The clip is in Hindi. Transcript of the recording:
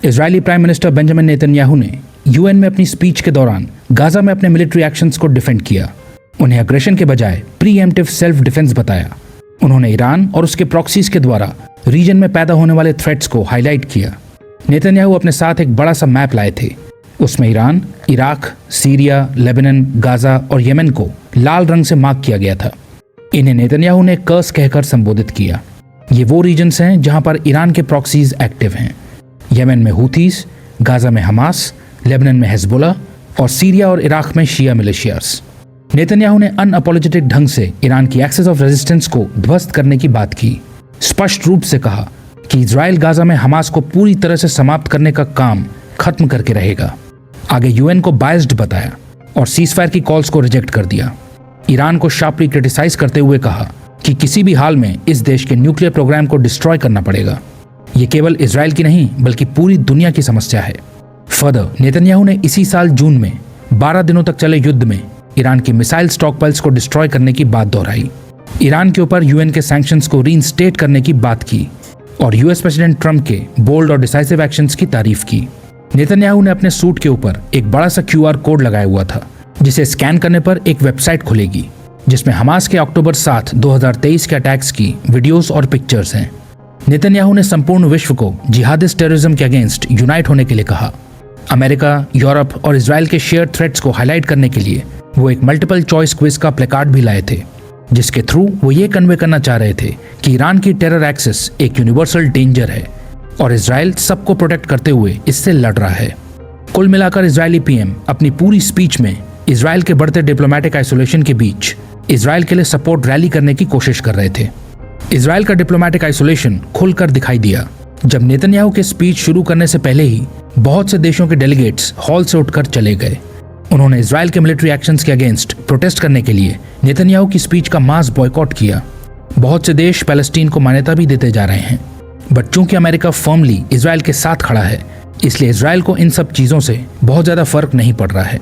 Israeli prime minister Benjamin Netanyahu ने यूएन में अपनी स्पीच के दौरान गाजा में अपने मिलिट्री एक्शंस को डिफेंड किया। उन्हें अग्रेशन के बजाय प्रीएम्प्टिव सेल्फ डिफेंस बताया। उन्होंने ईरान और उसके प्रॉक्सीज के द्वारा रीजन में पैदा होने वाले थ्रेट्स को हाईलाइट किया। नेतन्याहू अपने साथ एक बड़ा सा मैप लाए थे। उसमें Iran, Iraq, Syria, Lebanon, Gaza और यमन को लाल रंग से मार्क किया गया था। इन्हें नेतन्याहू ने कर्स कहकर संबोधित किया। ये वो रीजन्स हैं जहां पर ईरान के प्रॉक्सीज एक्टिव हैं। यमन में हूथीज, गाजा में हमास, लेबनान में हिजबुल्लाह और सीरिया और इराक में शिया मिलिशियास। नेतन्याहू ने अनअपोलोजेटिक ढंग से ईरान की एक्सेस ऑफ रेजिस्टेंस को ध्वस्त करने की बात की। स्पष्ट रूप से कहा कि इजराइल गाजा में हमास को पूरी तरह से समाप्त करने का काम खत्म करके रहेगा। आगे यूएन को बायस्ड बताया और सीजफायर की कॉल्स को रिजेक्ट कर दिया। ईरान को शार्पली क्रिटिसाइज करते हुए कहा कि किसी भी हाल में इस देश के न्यूक्लियर प्रोग्राम को डिस्ट्रॉय करना पड़ेगा। ये केवल इजराइल की नहीं बल्कि पूरी दुनिया की समस्या है। फर्दर, नेतन्याहू ने इसी साल जून में 12 दिनों तक चले युद्ध में ईरान की मिसाइल स्टॉकपाइल्स को डिस्ट्रॉय करने की बात दोहराई। ईरान के ऊपर यूएन के सैंक्शंस को रीइंस्टेट करने की बात की और यूएस प्रेसिडेंट ट्रंप के बोल्ड और डिसाइसिव एक्शंस की तारीफ की। नेतन्याहू ने अपने सूट के ऊपर एक बड़ा सा क्यूआर कोड लगाया हुआ था, जिसे स्कैन करने पर एक वेबसाइट खुलेगी जिसमें हमास के अक्टूबर 7, 2023 के अटैक्स की वीडियोस और पिक्चर्स हैं। नेतन्याहू ने संपूर्ण विश्व को जिहादिस्ट टेररिज्म के अगेंस्ट यूनाइट होने के लिए कहा। अमेरिका, यूरोप और इजराइल के शेयर थ्रेट्स को हाईलाइट करने के लिए वो एक मल्टीपल चॉइस क्विज का प्लेकार्ड भी लाए थे, जिसके थ्रू वो ये कन्वे करना चाह रहे थे कि ईरान की टेरर एक्सेस एक यूनिवर्सल डेंजर है और इजराइल सबको प्रोटेक्ट करते हुए इससे लड़ रहा है। कुल मिलाकर इजरायली पीएम अपनी पूरी स्पीच में इजराइल के बढ़ते डिप्लोमेटिक आइसोलेशन के बीच इजराइल के लिए सपोर्ट रैली करने की कोशिश कर रहे थे। इजराइल का डिप्लोमेटिक आइसोलेशन खुलकर दिखाई दिया जब नेतन्याहू के स्पीच शुरू करने से पहले ही बहुत से देशों के डेलीगेट्स हॉल से उठकर चले गए। उन्होंने इजराइल के मिलिट्री एक्शंस के अगेंस्ट प्रोटेस्ट करने के लिए नेतन्याहू की स्पीच का मास बॉयकॉट किया। बहुत से देश पैलेस्टीन को मान्यता भी देते जा रहे हैं, बट चूंकि अमेरिका फर्मली इजराइल के साथ खड़ा है, इसलिए इजराइल को इन सब चीजों से बहुत ज्यादा फर्क नहीं पड़ रहा है।